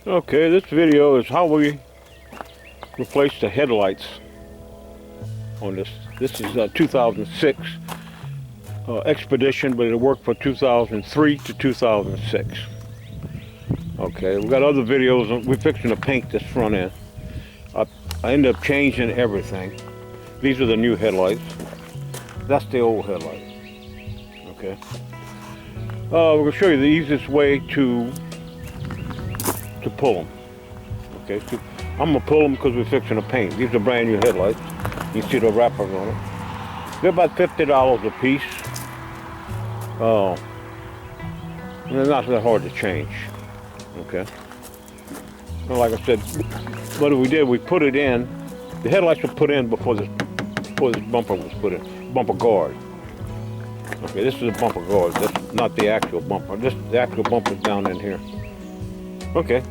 Okay, this video is how we replace the headlights on this. This is a 2006 Expedition, but it worked for 2003 to 2006. Okay, we got other videos. We're fixing to paint this front end. I ended up changing everything. These are the new headlights. That's the old headlight. Okay. We're going to show you the easiest way to pull them. Okay, so I'm going to pull them because we're fixing to paint. These are brand new headlights. You can see the wrappers on it. They're about $50 a piece. And they're not that hard to change. Okay. Well, like I said, what we did, we put it in. The headlights were put in before this bumper was put in. Bumper guard. Okay, this is a bumper guard. That's not the actual bumper. The actual bumper's down in here. Okay.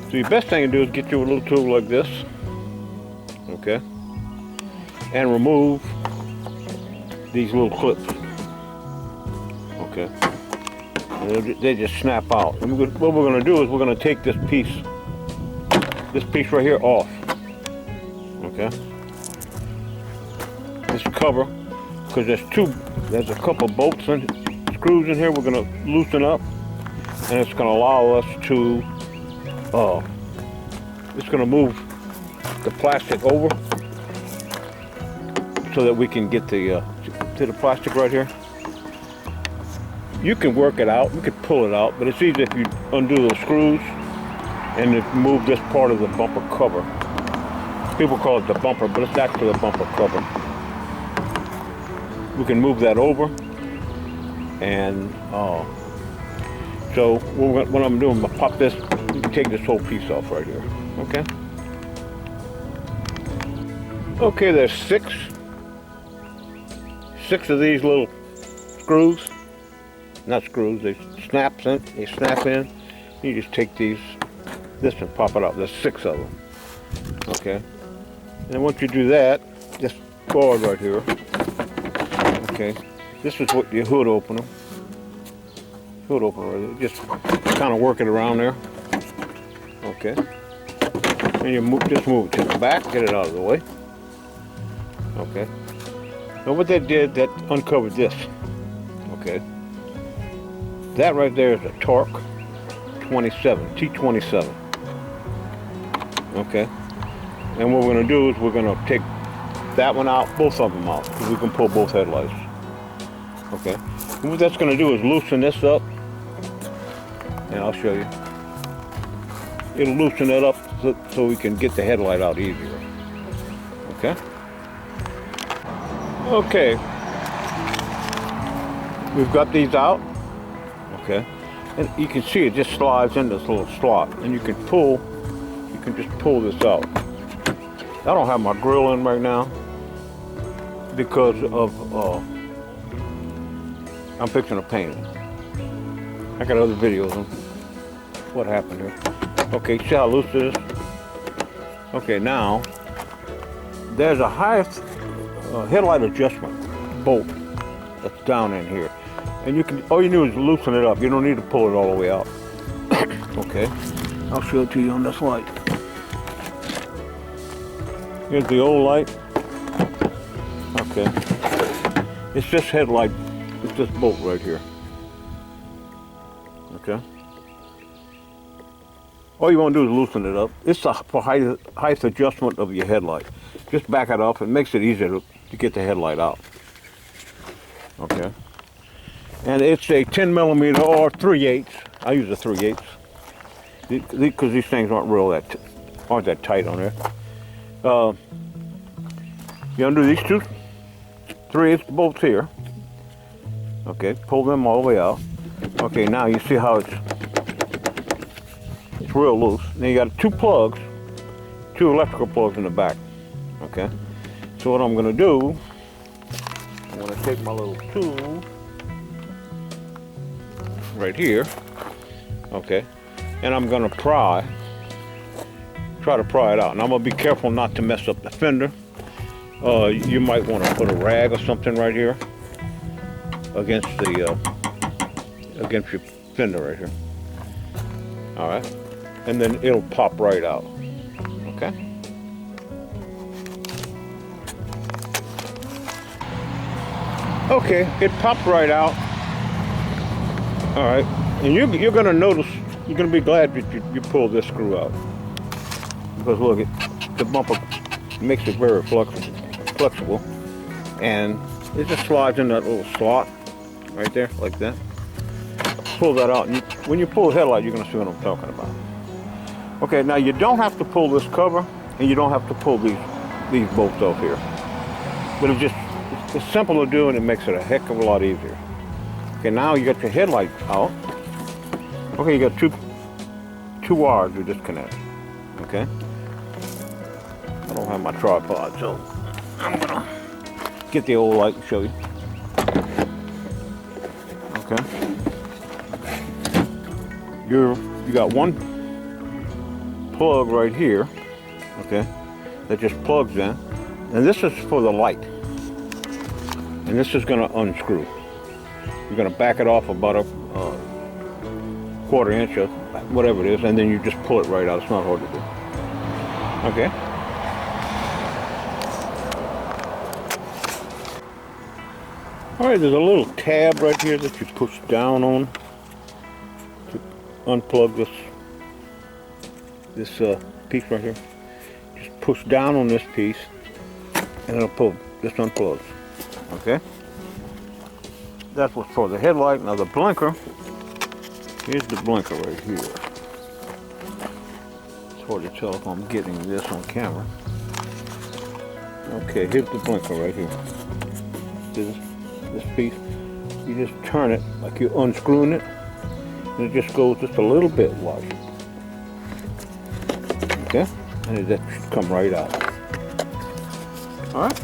So your best thing to do is get you a little tool like this. Okay. And remove these little clips. Okay. And they just snap out. And what we're going to do is we're going to take this piece right here off. Okay. This cover, because there's a couple bolts and screws in here we're going to loosen up, and it's going to allow us to it's going to move the plastic over so that we can get to the plastic right here. You can work it out, you could pull it out, but it's easy if you undo those screws and move this part of the bumper cover. People call it the bumper, but it's actually the bumper cover. We can move that over, and so what I'm doing, I'm gonna pop this. You can take this whole piece off right here. Okay. Okay, there's six of these little screws. Not screws. They snap in. You just take this and pop it out. There's 6 of them. Okay. And once you do that, this guard right here. Okay. This is what your hood opener. Hood opener right there. Just kind of work it around there. Okay. And you just move it to the back, get it out of the way. Okay. Now what that did, that uncovered this. Okay. That right there is a Torque 27, T27. Okay. And what we're going to do is we're going to take that one out, both of them out, because we can pull both headlights. Okay. And what that's going to do is loosen this up, and I'll show you. It'll loosen it up so we can get the headlight out easier. Okay. Okay. We've got these out. Okay, and you can see it just slides in this little slot, and you can just pull this out. I don't have my grill in right now because of I'm fixing to paint it. I got other videos on what happened here. Okay, see how loose it is? Okay, now there's a highest headlight adjustment bolt that's down in here. And all you do is loosen it up. You don't need to pull it all the way out. Okay, I'll show it to you on this light. Here's the old light. Okay, it's this headlight. It's this bolt right here. Okay. All you want to do is loosen it up. It's for highest adjustment of your headlight. Just back it up. It makes it easier to get the headlight out. Okay. And it's a 10 millimeter or 3/8. I use a 3/8 because these things aren't that tight on there. You undo these 3/8 bolts here. Okay, pull them all the way out. Okay, now you see how it's real loose. Now you got 2 plugs, 2 electrical plugs in the back. Okay, so what I'm going to do, I'm going to take my little tool right here, okay, and I'm going to try to pry it out. And I'm going to be careful not to mess up the fender. You might want to put a rag or something right here against your fender right here. All right. and then it'll pop right out. Okay? Okay, it popped right out. All right, and you're gonna notice, you're gonna be glad that you pulled this screw out, because look, the bumper makes it very flexible, and it just slides in that little slot right there, like that. Pull that out, and when you pull the headlight, you're gonna see what I'm talking about. Okay, now you don't have to pull this cover, and you don't have to pull these bolts off here, but it's simple to do, and it makes it a heck of a lot easier. Okay, now you got your headlight out. Okay, you got two wires you disconnect. Okay. I don't have my tripod, so I'm gonna get the old light and show you. Okay. You got one plug right here. Okay. That just plugs in, and this is for the light. And this is gonna unscrew. You're gonna back it off about a quarter inch or whatever it is, and then you just pull it right out. It's not hard to do. Okay. All right, there's a little tab right here that you push down on to unplug this piece right here. Just push down on this piece, and it'll pull. Just unplugs. Okay. That's what's for the headlight. Now the blinker, here's the blinker right here. It's hard to tell if I'm getting this on camera. Okay, here's the blinker right here. This piece, you just turn it like you're unscrewing it, and it just goes just a little bit wide. Okay, and it just come right out. All right.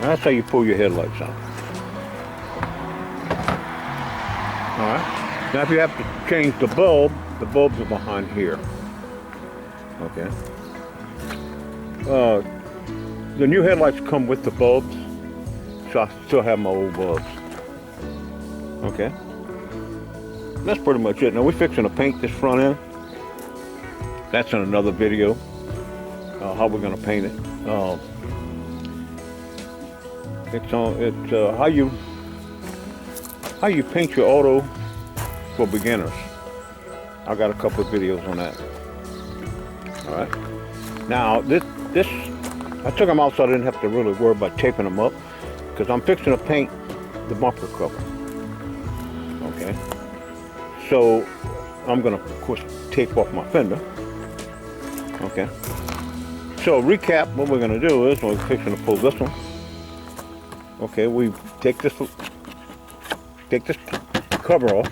That's how you pull your headlights out. Alright. Now if you have to change the bulbs are behind here. Okay. The new headlights come with the bulbs, so I still have my old bulbs. Okay. That's pretty much it. Now we're fixing to paint this front end. That's in another video, how we're going to paint it. It's how you paint your auto for beginners. I got a couple of videos on that. All right. Now this I took them out so I didn't have to really worry about taping them up, because I'm fixing to paint the bumper cover. Okay. So I'm gonna, of course, tape off my fender. Okay. So recap, what we're gonna do is we're fixing to pull this one. Okay, we take this cover off.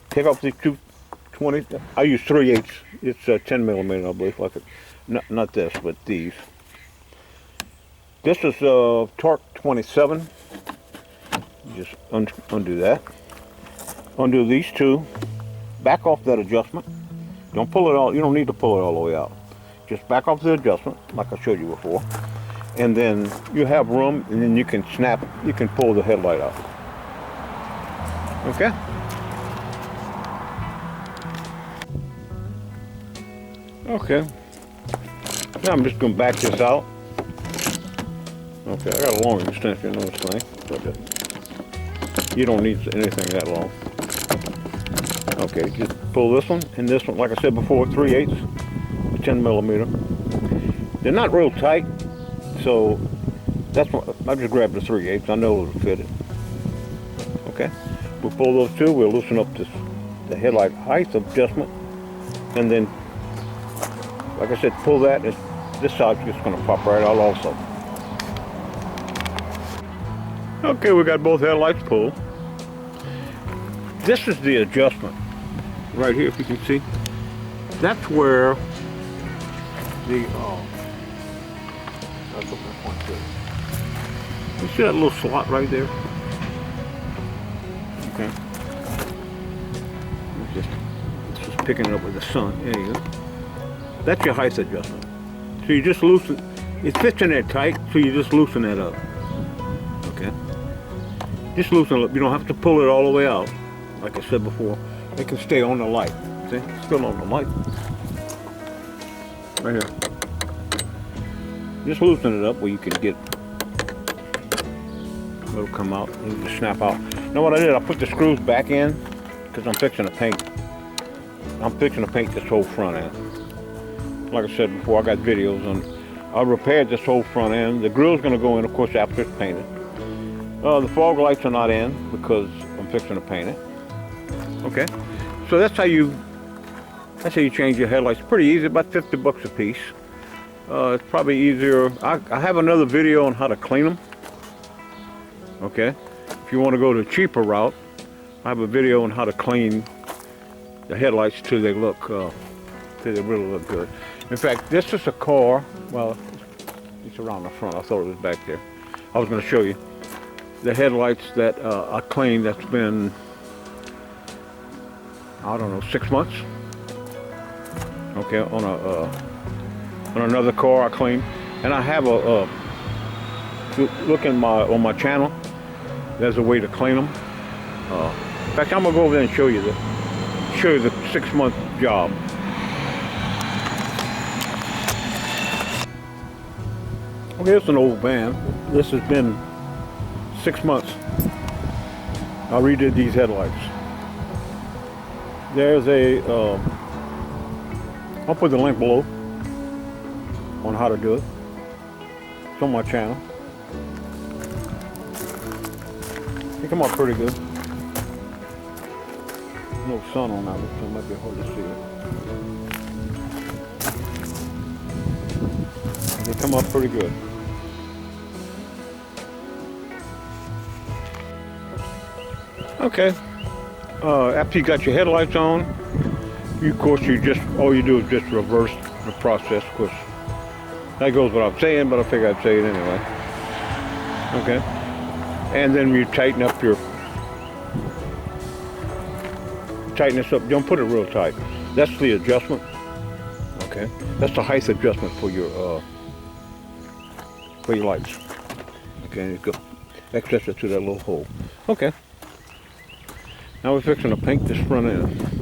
Take off these 220. I use 3/8. It's 10 millimeter, I believe. Like it, not this, but these. This is Torque 27. You just undo that. Undo these two. Back off that adjustment. Don't pull it all. You don't need to pull it all the way out. Just back off the adjustment, like I showed you before. And then you have room, and then you can pull the headlight out. Okay? Okay. Now I'm just going to back this out. Okay, I got a long extension on this thing, but you don't need anything that long. Okay, just pull this one, and this one, like I said before, 3/8, 10 millimeter. They're not real tight. So that's what I just grabbed the 3/8. I know it'll fit it. Okay, we'll pull those two. We'll loosen up the headlight height adjustment, and then, like I said, pull that. And this side's just going to pop right out also. Okay, we got both headlights pulled. This is the adjustment right here. If you can see, that's where the you see that little slot right there? Okay. It's just picking it up with the sun. There you go. That's your height adjustment. So you just loosen, it fits in there tight, so you just loosen that up. Okay. Just loosen it up. You don't have to pull it all the way out. Like I said before, it can stay on the light. See, still on the light. Right here. Just loosen it up where you can get, it'll come out, it'll just snap out. Now what I did, I put the screws back in because I'm fixing to paint. I'm fixing to paint this whole front end. Like I said before, I got videos on, I repaired this whole front end. The grill's gonna go in, of course, after it's painted. The fog lights are not in because I'm fixing to paint it. Okay, so that's how you change your headlights. Pretty easy, about 50 bucks a piece. It's probably easier. I have another video on how to clean them. Okay, if you want to go the cheaper route, I have a video on how to clean the headlights till they look, till they really look good. In fact, this is a car. Well, it's around the front. I thought it was back there. I was going to show you the headlights that I cleaned. That's been, I don't know, 6 months. Okay, on another car I cleaned, and I have a look on my channel. There's a way to clean them. In fact, I'm gonna go over there and show you the 6-month job. Okay, it's an old van. This has been 6 months. I redid these headlights. There's a I'll put the link below on how to do it. It's on my channel. They come out pretty good. No sun on that, so it might be hard to see it. They come out pretty good. Okay. After you got your headlights on, of course, all you do is just reverse the process. Of course, that goes without saying, but I figure I'd say it anyway. Okay, and then you tighten this up. Don't put it real tight. That's the adjustment. Okay, that's the height adjustment for your lights. Okay, you go access it to that little hole. Okay. Now we're fixing to paint this front end.